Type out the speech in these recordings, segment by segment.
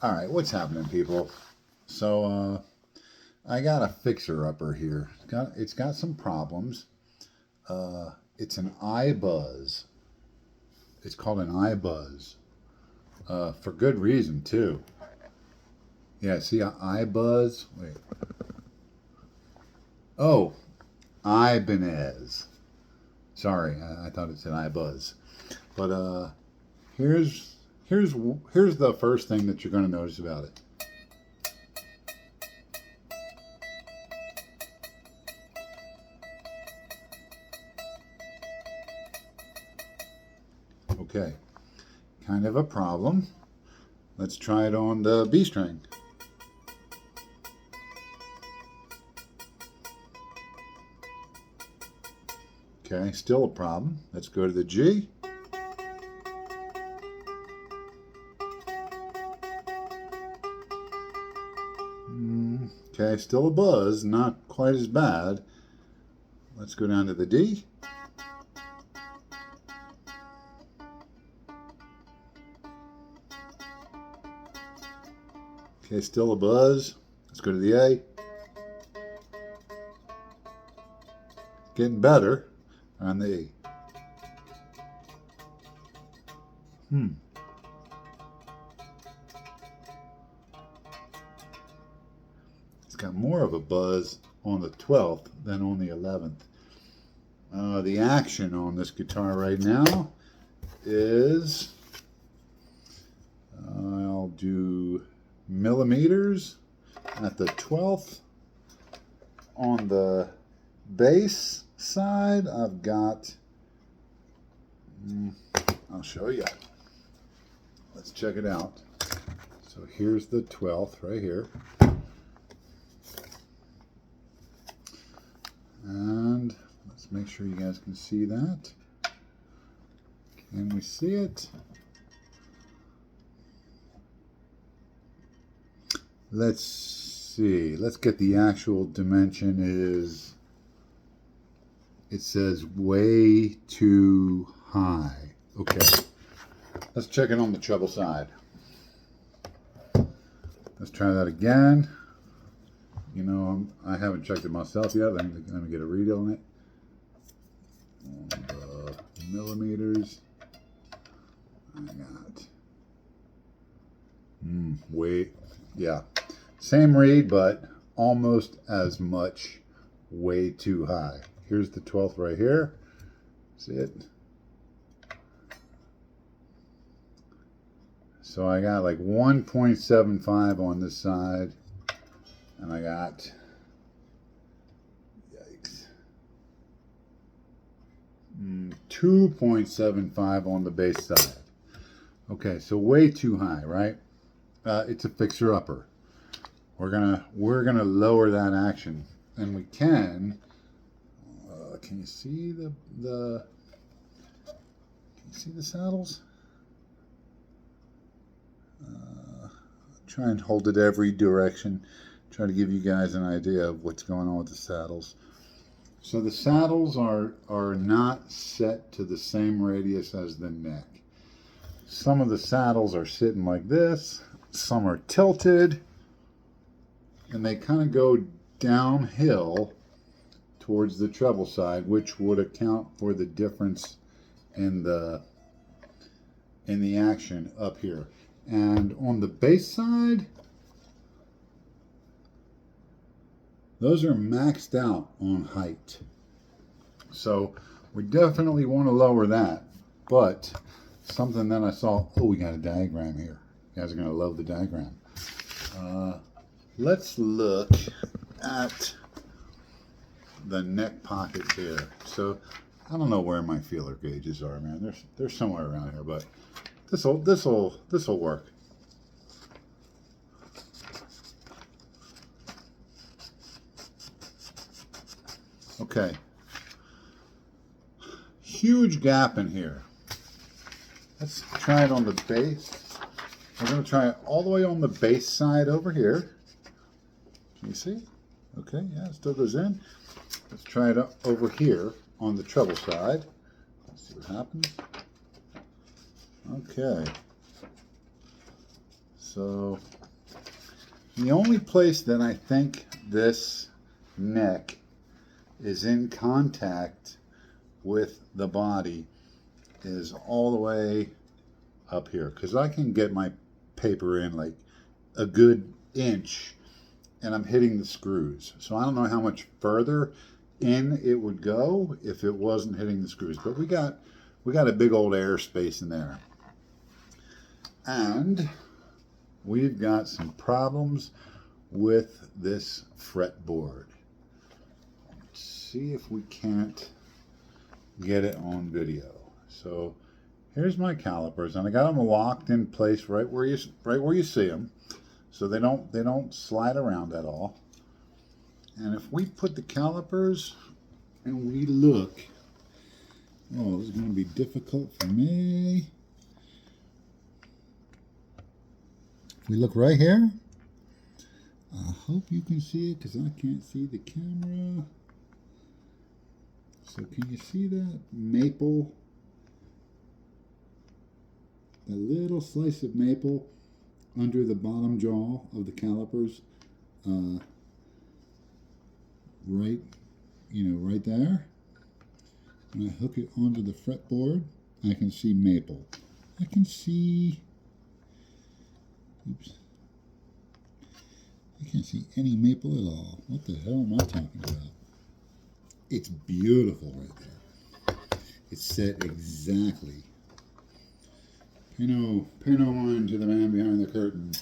Alright, what's happening, people? So, I got a fixer-upper here. It's got some problems. It's an iBuzz. It's called an iBuzz. For good reason, too. Yeah, see, iBuzz? Wait. Oh, Ibanez. Sorry, I thought it said iBuzz. But, here's the first thing that you're going to notice about it. Okay, kind of a problem. Let's try it on the B string. Okay, still a problem. Let's go to the G. Okay, still a buzz, not quite as bad. Let's go down to the D. Okay, still a buzz. Let's go to the A. Getting better on the E. It's got more of a buzz on the 12th than on the 11th. The action on this guitar right now is, I'll do millimeters at the 12th. On the bass side, I've got, I'll show you. Let's check it out. So here's the 12th right here. And let's make sure you guys can see that. Can we see it? Let's see. Let's get the actual dimension is, it says way too high. Okay. Let's check it on the treble side. Let's try that again. You know, I haven't checked it myself yet. Let me get a read on it. On the millimeters, I got yeah, same read, but almost as much way too high. Here's the 12th right here. See it? So I got like 1.75 on this side. And I got, yikes, 2.75 on the bass side. Okay, so way too high, right? It's a fixer-upper. We're gonna lower that action, and we can. Can you see the Can you see the saddles? Try and hold it every direction. Try to give you guys an idea of what's going on with the saddles. So the saddles are not set to the same radius as the neck. Some of the saddles are sitting like this, some are tilted, and they kind of go downhill towards the treble side, which would account for the difference in the action up here. And on the bass side, those are maxed out on height. So we definitely want to lower that. But something that I saw, oh, we got a diagram here. You guys are going to love the diagram. Let's look at the neck pockets here. So I don't know where my feeler gauges are, man. They're somewhere around here, but this'll work. Okay. Huge gap in here. Let's try it on the bass. We're going to try it all the way on the bass side over here. Can you see? Okay, yeah, it still goes in. Let's try it over here on the treble side. Let's see what happens. Okay. So the only place that I think this neck is in contact with the body is all the way up here, because I can get my paper in like a good inch and I'm hitting the screws. So I don't know how much further in it would go if it wasn't hitting the screws, but we got a big old airspace in there. And we've got some problems with this fretboard. Let's see if we can't get it on video. So here's my calipers, and I got them locked in place right where you see them, so they don't slide around at all. And if we put the calipers and we look, oh, this is going to be difficult for me. If we look right here, I hope you can see it because I can't see the camera. So can you see that maple? The little slice of maple under the bottom jaw of the calipers, right there. When I hook it onto the fretboard, I can see maple. I can see, oops, I can't see any maple at all. What the hell am I talking about? It's beautiful right there. It's set exactly. Pay no mind to the man behind the curtain.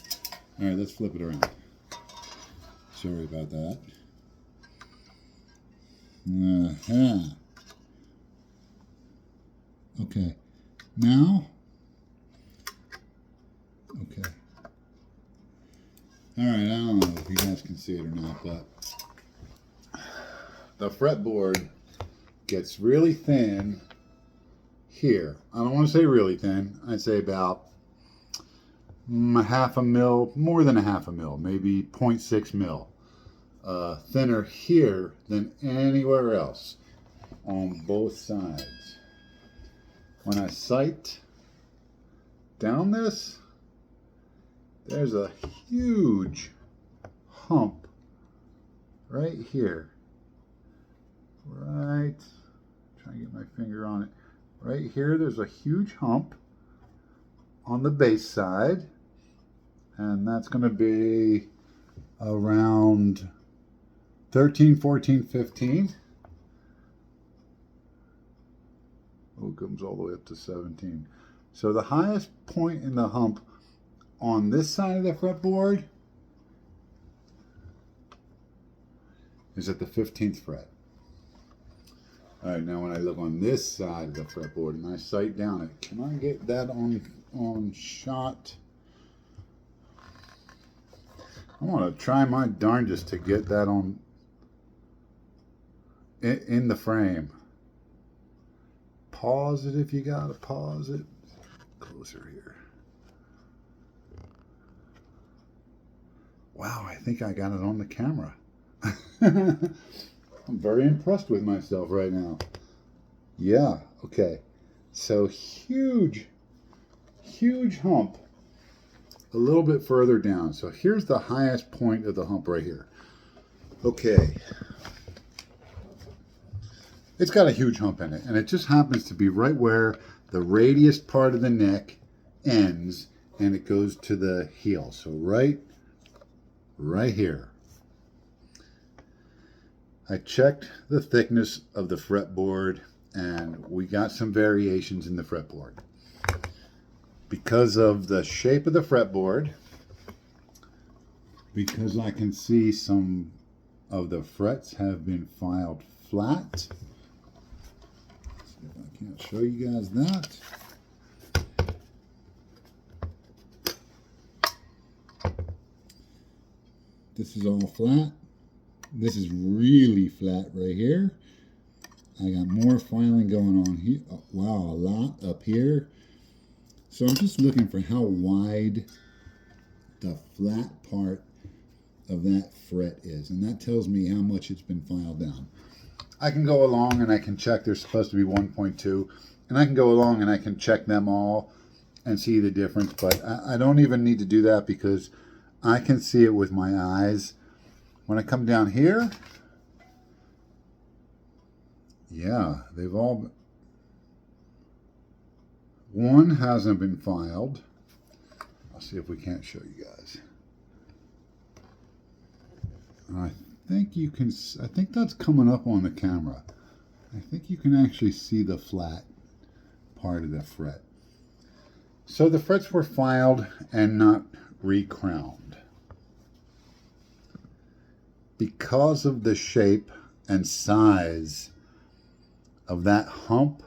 All right, let's flip it around. Sorry about that. Okay. Now. Okay. All right, I don't know if you guys can see it or not, but the fretboard gets really thin here. I don't want to say really thin. I'd say about half a mil, more than a half a mil, maybe 0.6 mil. Thinner here than anywhere else on both sides. When I sight down this, there's a huge hump right here. Right, trying to get my finger on it. Right here, there's a huge hump on the base side, and that's going to be around 13, 14, 15. Oh, it comes all the way up to 17. So the highest point in the hump on this side of the fretboard is at the 15th fret. All right, now when I look on this side of the fretboard and I sight down it, can I get that on shot? I want to try my darndest to get that on in the frame. Pause it if you gotta pause it. Closer here. Wow, I think I got it on the camera. I'm very impressed with myself right now. Yeah, okay. So huge hump a little bit further down. So here's the highest point of the hump right here. Okay. It's got a huge hump in it, and it just happens to be right where the radius part of the neck ends and it goes to the heel. So right here. I checked the thickness of the fretboard, and we got some variations in the fretboard. Because of the shape of the fretboard, because I can see some of the frets have been filed flat. Let's see if I can't show you guys that. This is all flat. This is really flat right here. I got more filing going on here. Oh, wow, a lot up here. So I'm just looking for how wide the flat part of that fret is. And that tells me how much it's been filed down. I can go along and I can check. There's supposed to be 1.2. And I can go along and I can check them all. and see the difference, but I don't even need to do that because I can see it with my eyes. When I come down here, yeah, they've all... One hasn't been filed. I'll see if we can't show you guys. I think you can, I think that's coming up on the camera. I think you can actually see the flat part of the fret. So the frets were filed and not recrowned. Because of the shape and size of that hump,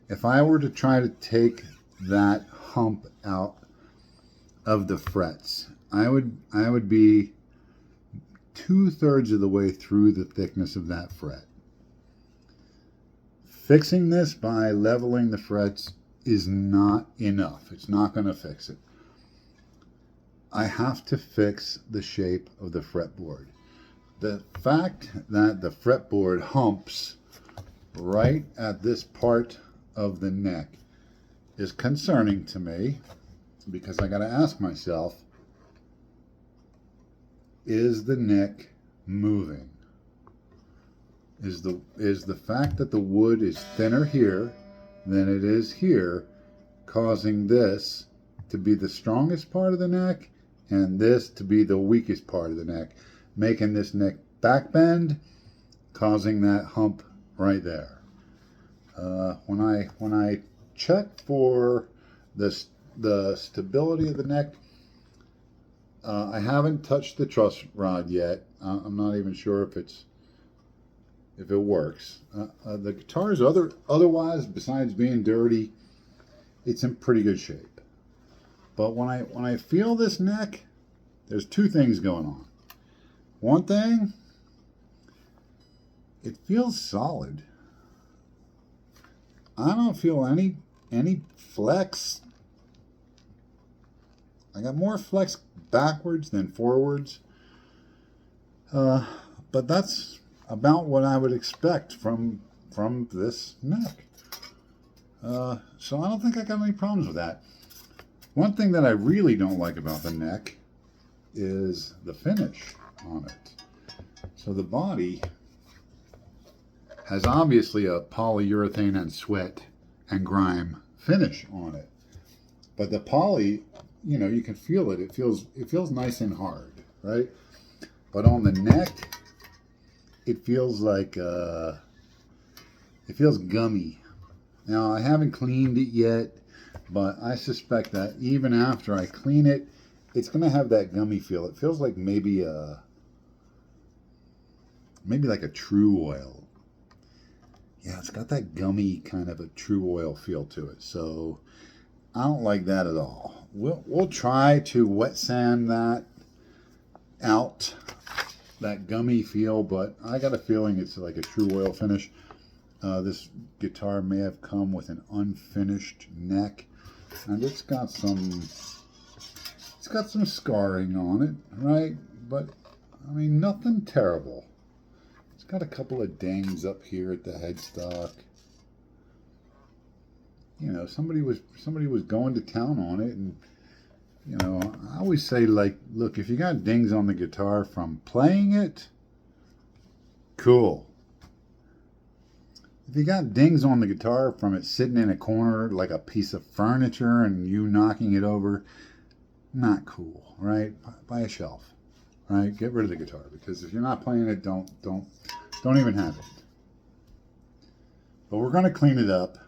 if I were to try to take that hump out of the frets, I would be 2/3 of the way through the thickness of that fret. Fixing this by leveling the frets is not enough. It's not going to fix it. I have to fix the shape of the fretboard. The fact that the fretboard humps right at this part of the neck is concerning to me, because I got to ask myself, is the neck moving? Is the fact that the wood is thinner here than it is here causing this to be the strongest part of the neck and this to be the weakest part of the neck, making this neck back bend, causing that hump right there? When I check for the stability of the neck, I haven't touched the truss rod yet. I'm not even sure if it works. The guitar is otherwise, besides being dirty, it's in pretty good shape. But when I feel this neck, there's two things going on. One thing, it feels solid. I don't feel any flex. I got more flex backwards than forwards. But that's about what I would expect from this neck. So I don't think I got any problems with that. One thing that I really don't like about the neck is the finish on it. So the body has obviously a polyurethane and sweat and grime finish on it. But the poly, you know, you can feel it. It feels nice and hard, right? But on the neck, it feels like it feels gummy. Now I haven't cleaned it yet, but I suspect that even after I clean it, it's gonna have that gummy feel. It feels like maybe like a true oil. Yeah, it's got that gummy kind of a true oil feel to it. So I don't like that at all. We'll try to wet sand that out, that gummy feel, but I got a feeling it's like a true oil finish. This guitar may have come with an unfinished neck, and it's got some scarring on it, right? But I mean, nothing terrible. It's got a couple of dings up here at the headstock. You know, somebody was going to town on it, and you know, I always say, like, look, if you got dings on the guitar from playing it, cool. If you got dings on the guitar from it sitting in a corner like a piece of furniture and you knocking it over, not cool, right? Buy a shelf, right? Get rid of the guitar, because if you're not playing it, don't even have it. But we're going to clean it up.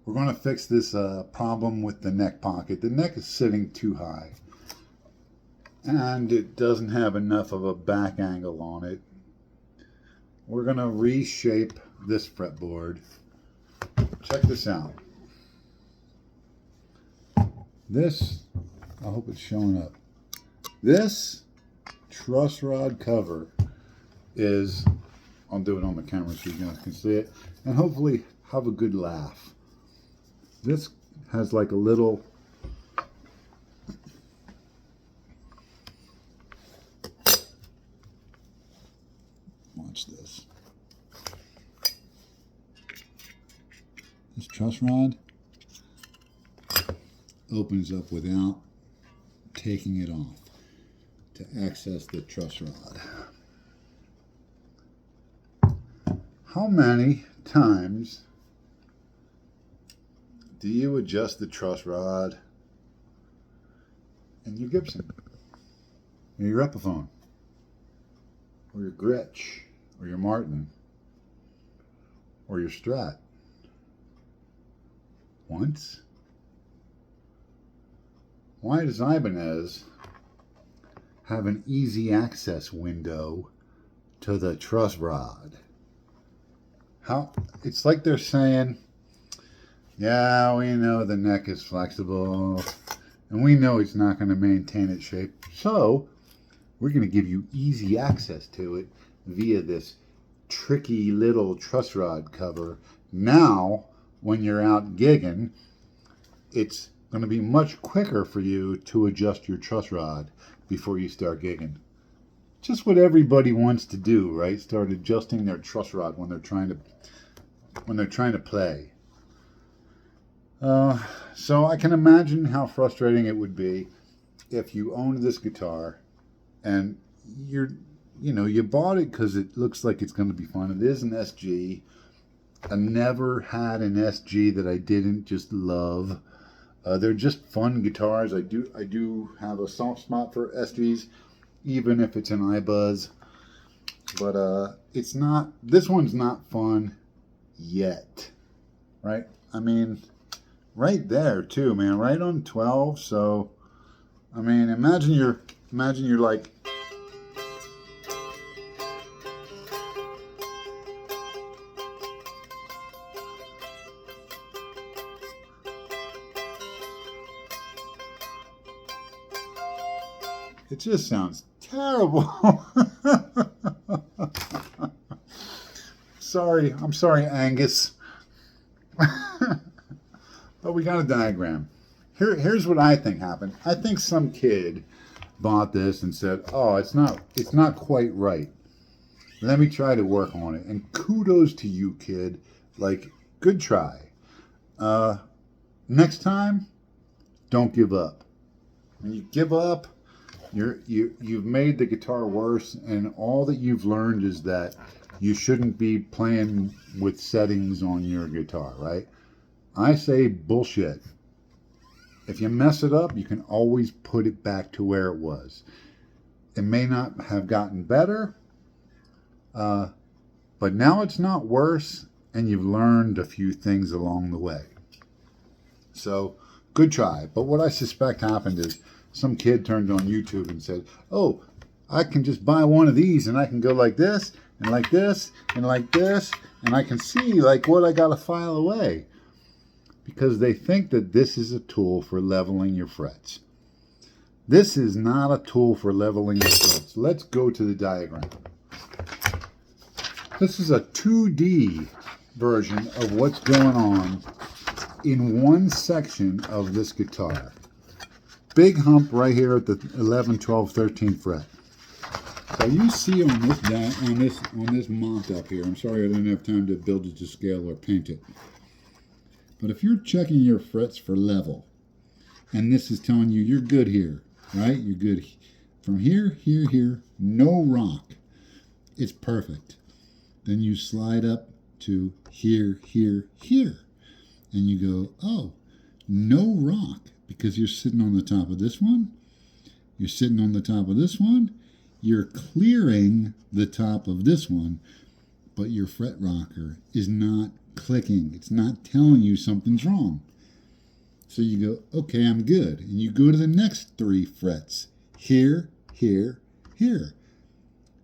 We're going to fix this problem with the neck pocket. The neck is sitting too high, and it doesn't have enough of a back angle on it. We're going to reshape this fretboard. Check this out. This, I hope it's showing up. This truss rod cover is, I'll do it on the camera so you guys can see it, and hopefully have a good laugh. This has like a little, watch this. This truss rod opens up without taking it off to access the truss rod. How many times do you adjust the truss rod in your Gibson, or your Epiphone, or your Gretsch, or your Martin, or your Strat? Once? Why does Ibanez have an easy access window to the truss rod? It's like they're saying, yeah, we know the neck is flexible and we know it's not going to maintain its shape, so we're going to give you easy access to it via this tricky little truss rod cover. Now when you're out gigging, it's going to be much quicker for you to adjust your truss rod before you start gigging. Just what everybody wants to do, right? Start adjusting their truss rod when they're trying to play. So I can imagine how frustrating it would be if you owned this guitar and you bought it because it looks like it's going to be fun. It is an SG. I never had an SG that I didn't just love. They're just fun guitars. I do have a soft spot for SGs, even if it's an iBuzz. But it's not. This one's not fun yet, right? I mean, right there too, man. Right on 12. So, I mean, imagine you're like. It just sounds terrible. I'm sorry, Angus. But we got a diagram. Here's what I think happened. I think some kid bought this and said, "Oh, it's not quite right. Let me try to work on it." And kudos to you, kid. Like, good try. Next time, don't give up. When you give up, you've made the guitar worse, and all that you've learned is that you shouldn't be playing with settings on your guitar, right? I say bullshit. If you mess it up, you can always put it back to where it was. It may not have gotten better, but now it's not worse, and you've learned a few things along the way. So, good try. But what I suspect happened is some kid turned on YouTube and said, "Oh, I can just buy one of these and I can go like this and like this and like this, and I can see like what I got to file away." Because they think that this is a tool for leveling your frets. This is not a tool for leveling your frets. Let's go to the diagram. This is a 2D version of what's going on in one section of this guitar. Big hump right here at the 11, 12, 13 fret. So you see on this mont up here, I'm sorry I didn't have time to build it to scale or paint it. But if you're checking your frets for level, and this is telling you you're good here, right? You're good from here, here, here, no rock. It's perfect. Then you slide up to here, here, here. And you go, oh, no rock, because you're sitting on the top of this one. You're sitting on the top of this one. You're clearing the top of this one, but your fret rocker is not clicking. It's not telling you something's wrong. So you go, okay, I'm good. And you go to the next 3 frets. Here, here, here.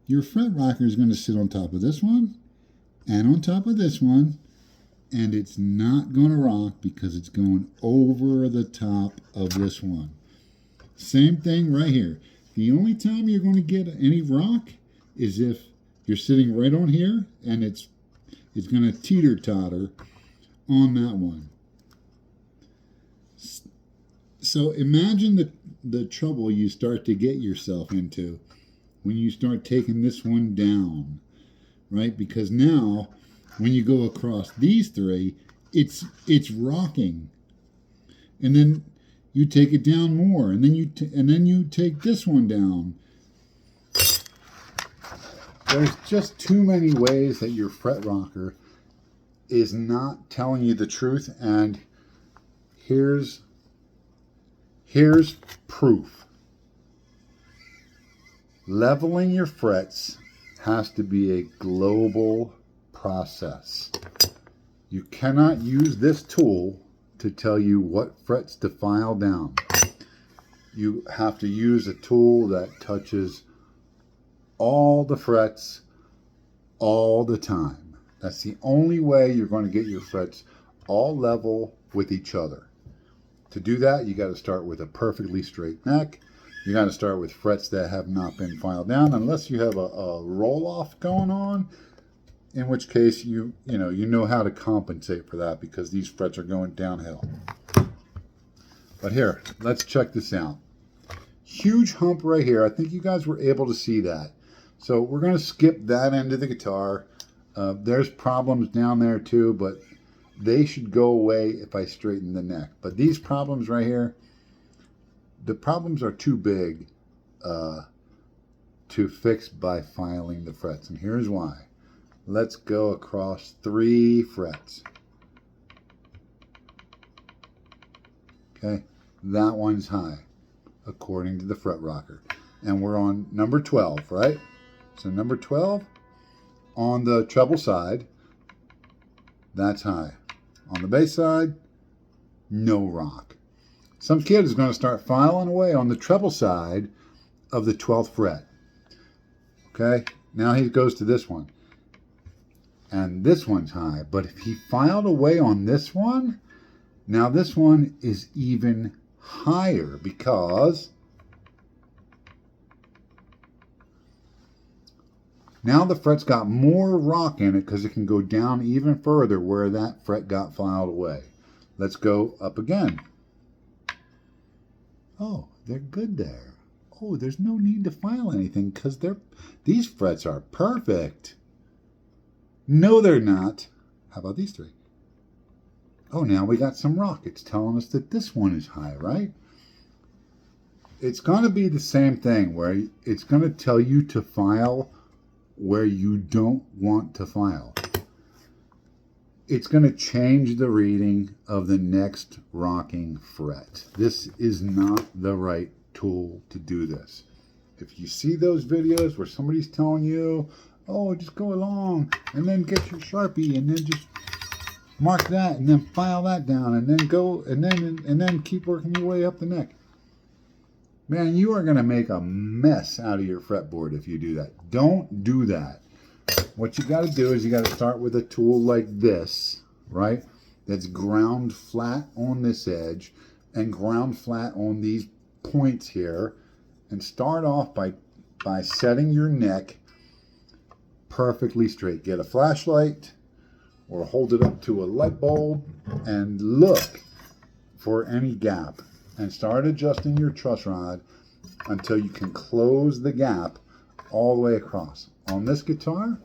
Your fret rocker is going to sit on top of this one and on top of this one, and it's not going to rock because it's going over the top of this one. Same thing right here. The only time you're going to get any rock is if you're sitting right on here and it's going to teeter-totter on that one. So imagine the trouble you start to get yourself into when you start taking this one down, right? Because now, when you go across these 3, it's rocking. And then, you take it down more, and then you take this one down. There's just too many ways that your fret rocker is not telling you the truth, and here's proof. Leveling your frets has to be a global process. You cannot use this tool to tell you what frets to file down. You have to use a tool that touches all the frets all the time. That's the only way you're going to get your frets all level with each other. To do that, you got to start with a perfectly straight neck. You got to start with frets that have not been filed down, unless you have a roll-off going on, in which case you know how to compensate for that because these frets are going downhill. But here, let's check this out. Huge hump right here. I think you guys were able to see that. So we're going to skip that end of the guitar. There's problems down there too, but they should go away if I straighten the neck. But these problems right here, the problems are too big to fix by filing the frets. And here's why. Let's go across 3 frets. Okay, that one's high, according to the fret rocker. And we're on number 12, right? So number 12 on the treble side, that's high. On the bass side, no rock. Some kid is going to start filing away on the treble side of the 12th fret. Okay, now he goes to this one. And this one's high. But if he filed away on this one, now this one is even higher because now the fret's got more rock in it because it can go down even further where that fret got filed away. Let's go up again. Oh, they're good there. Oh, there's no need to file anything because these frets are perfect. No, they're not. How about these 3? Oh, now we got some rock. It's telling us that this one is high, right? It's going to be the same thing where it's going to tell you to file where you don't want to file. It's going to change the reading of the next rocking fret. This is not the right tool to do this. If you see those videos where somebody's telling you, oh, just go along and then get your Sharpie and then just mark that and then file that down and then go and then keep working your way up the neck. Man, you are going to make a mess out of your fretboard if you do that. Don't do that. What you got to do is you got to start with a tool like this, right? That's ground flat on this edge and ground flat on these points here, and start off by setting your neck perfectly straight. Get a flashlight or hold it up to a light bulb and look for any gap and start adjusting your truss rod until you can close the gap all the way across. On this guitar,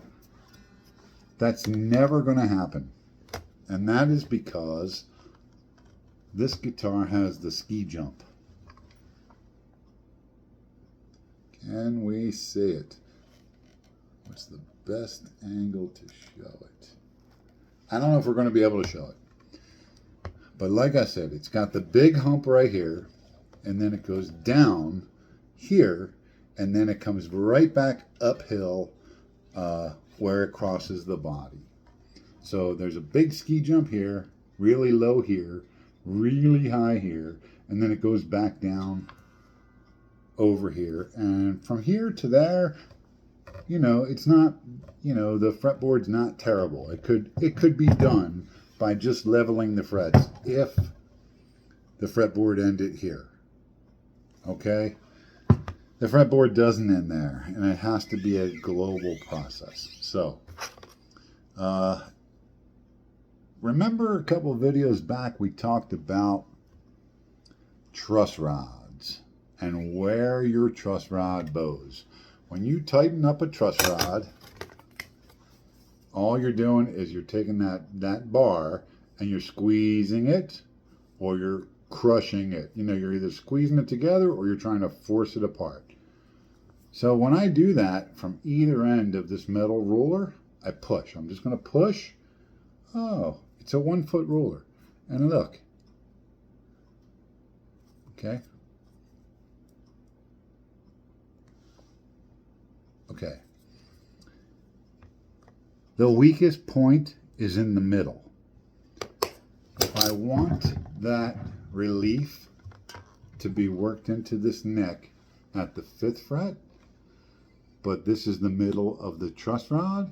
that's never going to happen. And that is because this guitar has the ski jump. Can we see it? What's the best angle to show it? I don't know if we're going to be able to show it. But like I said, it's got the big hump right here, and then it goes down here, and then it comes right back uphill where it crosses the body. So there's a big ski jump here, really low here, really high here, and then it goes back down over here. And from here to there, you know, it's not, you know, the fretboard's not terrible. It could be done by just leveling the frets if the fretboard ended here. Okay? The fretboard doesn't end there, and it has to be a global process. So, remember a couple of videos back we talked about truss rods and where your truss rod bows. When you tighten up a truss rod, all you're doing is you're taking that bar and you're squeezing it, or you're crushing it. You know, you're either squeezing it together or you're trying to force it apart. So when I do that from either end of this metal ruler, I push. I'm just going to push. Oh, it's a 1 foot ruler. And look. Okay. Okay. The weakest point is in the middle. If I want that relief to be worked into this neck at the 5th fret, but this is the middle of the truss rod,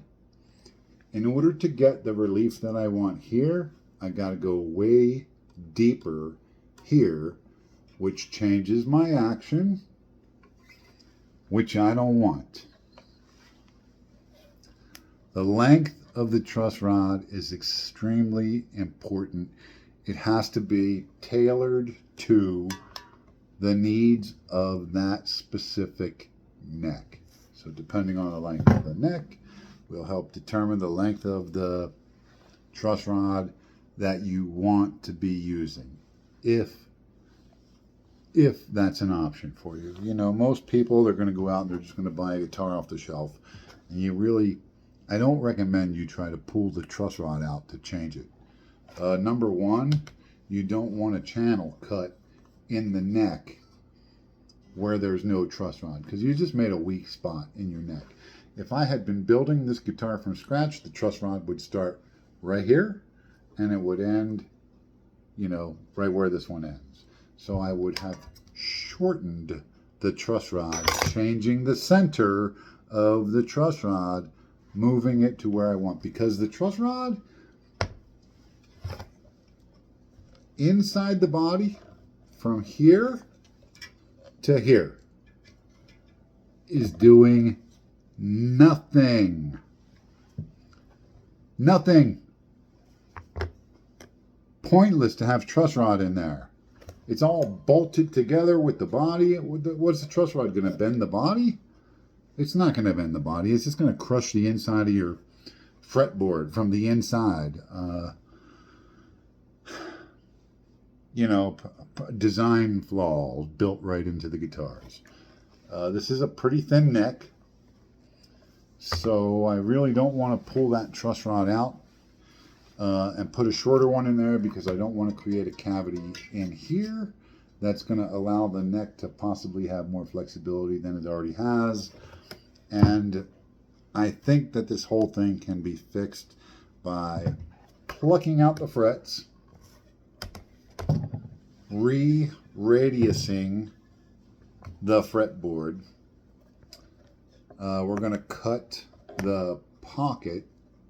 in order to get the relief that I want here, I got to go way deeper here, which changes my action, which I don't want. The length of the truss rod is extremely important. It has to be tailored to the needs of that specific neck. So depending on the length of the neck, will help determine the length of the truss rod that you want to be using, if that's an option for you. You know, most people, they're going to go out and they're just going to buy a guitar off the shelf, and you really, I don't recommend you try to pull the truss rod out to change it. Number one, you don't want a channel cut in the neck where there's no truss rod, because you just made a weak spot in your neck. If I had been building this guitar from scratch, the truss rod would start right here and it would end, you know, right where this one ends. So I would have shortened the truss rod, changing the center of the truss rod, moving it to where I want, because the truss rod inside the body from here to here is doing nothing. Nothing. Pointless to have truss rod in there. It's all bolted together with the body. What's the truss rod going to bend the body? It's not going to bend the body. It's just going to crush the inside of your fretboard from the inside. You know, design flaws built right into the guitars. This is a pretty thin neck, so I really don't want to pull that truss rod out and put a shorter one in there, because I don't want to create a cavity in here that's going to allow the neck to possibly have more flexibility than it already has. And I think that this whole thing can be fixed by plucking out the frets, re-radiusing the fretboard. We're going to cut the pocket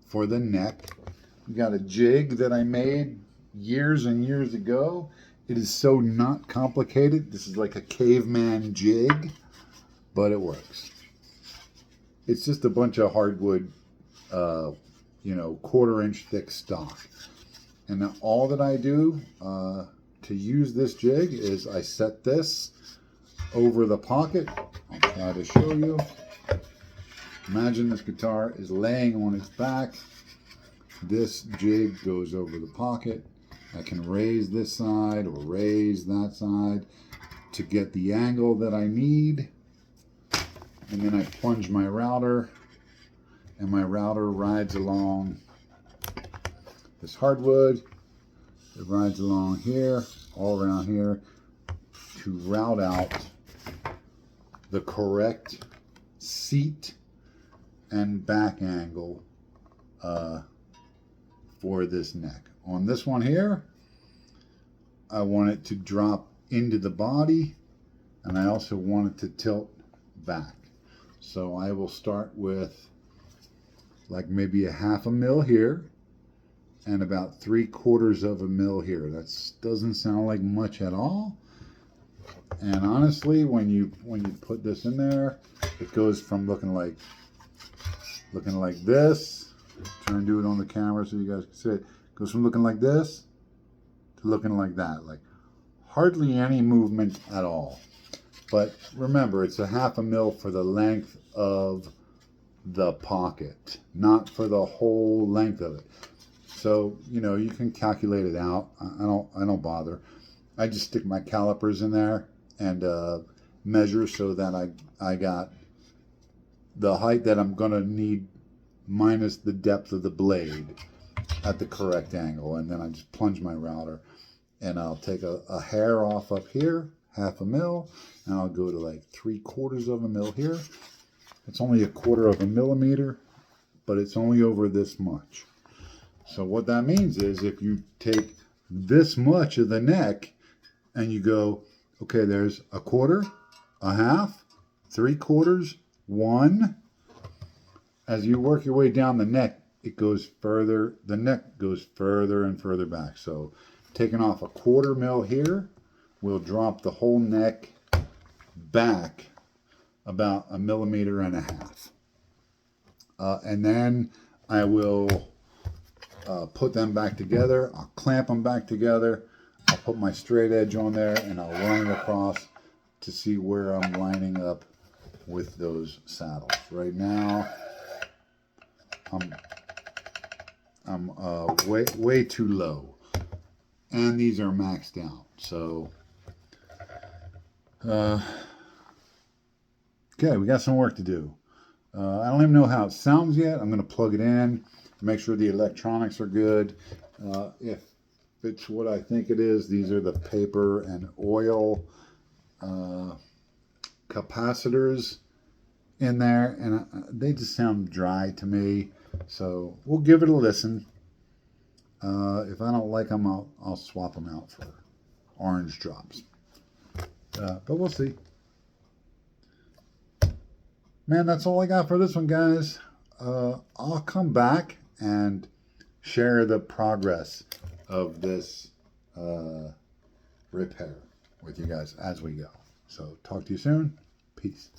for the neck. We got a jig that I made years and years ago. It is so not complicated. This is like a caveman jig, but it works. It's just a bunch of hardwood, you know, 1/4 inch thick stock. And now all that I do to use this jig is I set this over the pocket. I'll try to show you. Imagine this guitar is laying on its back. This jig goes over the pocket. I can raise this side or raise that side to get the angle that I need. And then I plunge my router, and my router rides along this hardwood. It rides along here, all around here, to route out the correct seat and back angle for this neck. On this one here, I want it to drop into the body, and I also want it to tilt back. So I will start with like maybe a 1/2 mil here and about 3/4 of a mil here. That doesn't sound like much at all. And honestly, when you put this in there, it goes from looking like this. Try and do it on the camera so you guys can see it. Goes from looking like this to looking like that. Like hardly any movement at all. But remember, it's a 1/2 mil for the length of the pocket, not for the whole length of it. So, you know, you can calculate it out. I don't bother. I just stick my calipers in there and measure so that I got the height that I'm going to need minus the depth of the blade at the correct angle. And then I just plunge my router and I'll take a hair off up here, 1/2 mil, and I'll go to like 3/4 mil here. It's only 1/4 millimeter, but it's only over this much. So what that means is if you take this much of the neck and you go, okay, there's 1/4, 1/2, 3/4, 1. As you work your way down the neck, it goes further, the neck goes further and further back. So taking off 1/4 mil here will drop the whole neck back about 1.5 millimeters. And then I will put them back together. I'll clamp them back together. I'll put my straight edge on there and I'll run it across to see where I'm lining up with those saddles. Right now, I'm way too low, and these are maxed out. So, okay, we got some work to do. I don't even know how it sounds yet. I'm going to plug it in, make sure the electronics are good. If it's what I think it is, these are the paper and oil capacitors in there, and they just sound dry to me. So we'll give it a listen. If I don't like them, I'll swap them out for orange drops. But we'll see. Man, that's all I got for this one, guys. I'll come back and share the progress of this repair with you guys as we go. So talk to you soon. Peace.